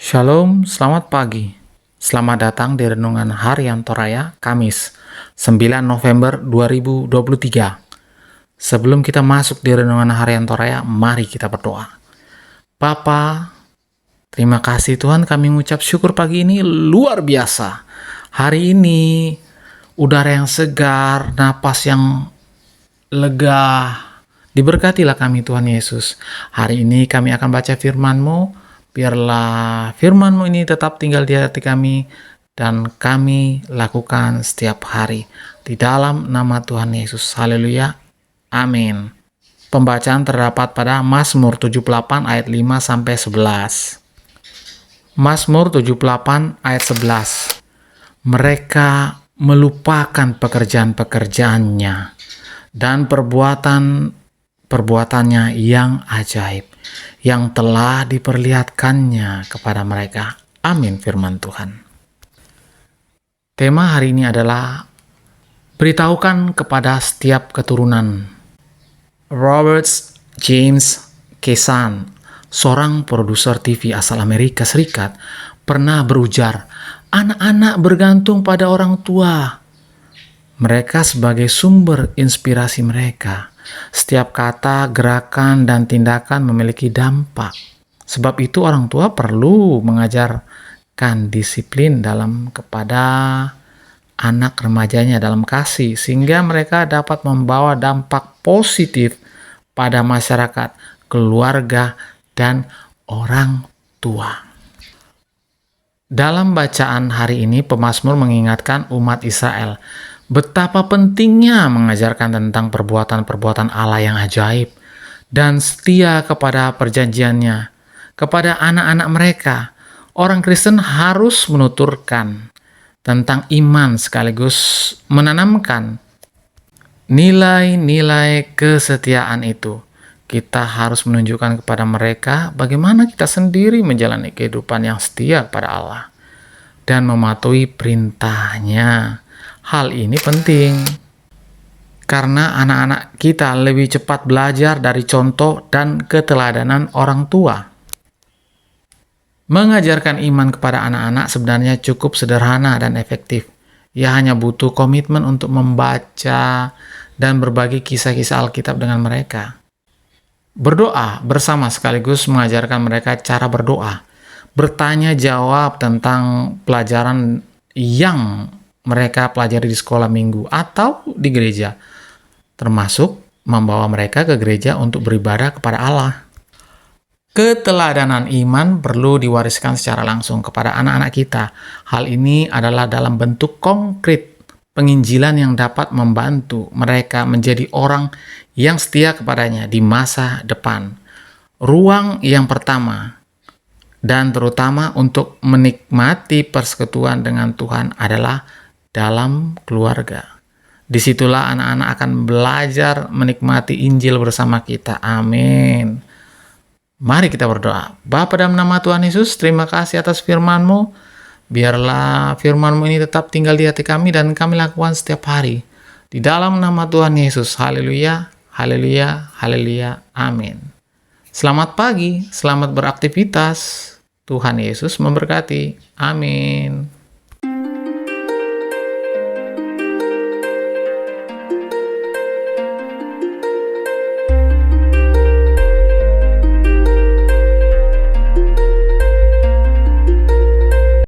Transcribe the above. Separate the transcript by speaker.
Speaker 1: Shalom, selamat pagi. Selamat datang di Renungan Harian Toraya, Kamis, 9 November 2023. Sebelum kita masuk di Renungan Harian Toraya, mari kita berdoa. Bapa, terima kasih Tuhan, kami mengucap syukur pagi ini luar biasa. Hari ini, udara yang segar, napas yang lega. Diberkatilah kami Tuhan Yesus. Hari ini kami akan baca firman-Mu. Biarlah firman-Mu ini tetap tinggal di hati kami dan kami lakukan setiap hari. Di dalam nama Tuhan Yesus. Haleluya. Amin. Pembacaan terdapat pada Mazmur 78 ayat 5-11. Mazmur 78 ayat 11. Mereka melupakan pekerjaan-pekerjaannya dan perbuatannya yang ajaib yang telah diperlihatkannya kepada mereka. Amin firman Tuhan. Tema hari ini adalah beritahukan kepada setiap keturunan. Robert James Kesan, seorang produser TV asal Amerika Serikat, pernah berujar, anak-anak bergantung pada orang tua. Mereka sebagai sumber inspirasi mereka. Setiap kata, gerakan, dan tindakan memiliki dampak. Sebab itu orang tua perlu mengajarkan disiplin kepada anak remajanya dalam kasih, sehingga mereka dapat membawa dampak positif pada masyarakat, keluarga, dan orang tua. Dalam bacaan hari ini, pemazmur mengingatkan umat Israel betapa pentingnya mengajarkan tentang perbuatan-perbuatan Allah yang ajaib dan setia kepada perjanjiannya. Kepada anak-anak mereka, orang Kristen harus menuturkan tentang iman sekaligus menanamkan nilai-nilai kesetiaan itu. Kita harus menunjukkan kepada mereka bagaimana kita sendiri menjalani kehidupan yang setia kepada Allah dan mematuhi perintahnya. Hal ini penting karena anak-anak kita lebih cepat belajar dari contoh dan keteladanan orang tua. Mengajarkan iman kepada anak-anak sebenarnya cukup sederhana dan efektif. Ia hanya butuh komitmen untuk membaca dan berbagi kisah-kisah Alkitab dengan mereka. Berdoa bersama sekaligus mengajarkan mereka cara berdoa. Bertanya jawab tentang pelajaran yang mereka pelajari di sekolah minggu atau di gereja, termasuk membawa mereka ke gereja untuk beribadah kepada Allah. Keteladanan iman perlu diwariskan secara langsung kepada anak-anak kita. Hal ini adalah dalam bentuk konkret penginjilan yang dapat membantu mereka menjadi orang yang setia kepadanya di masa depan. Ruang yang pertama dan terutama untuk menikmati persekutuan dengan Tuhan adalah dalam keluarga. Disitulah anak-anak akan belajar menikmati Injil bersama kita. Amin. Mari kita berdoa. Bapa, dalam nama Tuhan Yesus, terima kasih atas firman-Mu. Biarlah firman-Mu ini tetap tinggal di hati kami dan kami lakukan setiap hari. Di dalam nama Tuhan Yesus. Haleluya, haleluya, haleluya. Amin. Selamat pagi, selamat beraktivitas. Tuhan Yesus memberkati. Amin.